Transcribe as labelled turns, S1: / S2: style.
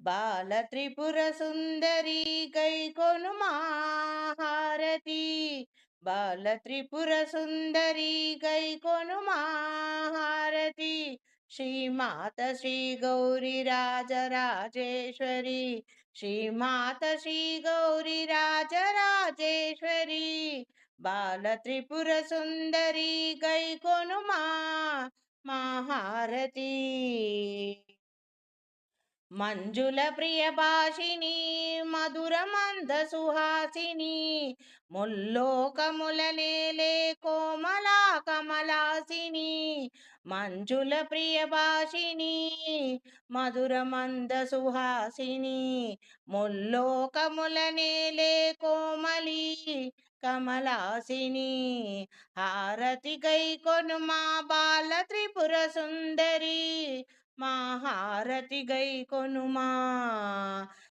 S1: బాల త్రిపుర సుందరి గైకొనుమా హారతి. బాల త్రిపుర సుందరి గైకొనుమా హారతి. శ్రీమాత శ్రీ గౌరి రాజరాజేశ్వరి. శ్రీమాత శ్రీ గౌరి రాజరాజేశ్వరి. బాల త్రిపుర సుందరి గైకొనుమా మహారతి. మంజుల ప్రియ భాషిని మధుర మంద సుహాసిని. ముల్లోకముల నేలే కోమలా కమలాసిని. మంజుల ప్రియ భాషిని మధుర మంద సుహాసిని. ముల్లోకముల నేలే కోమలి కమలాసిని. హారతి గైకొనుమా బాల త్రిపుర సుందరి. మా హారతి గైకొనుమా.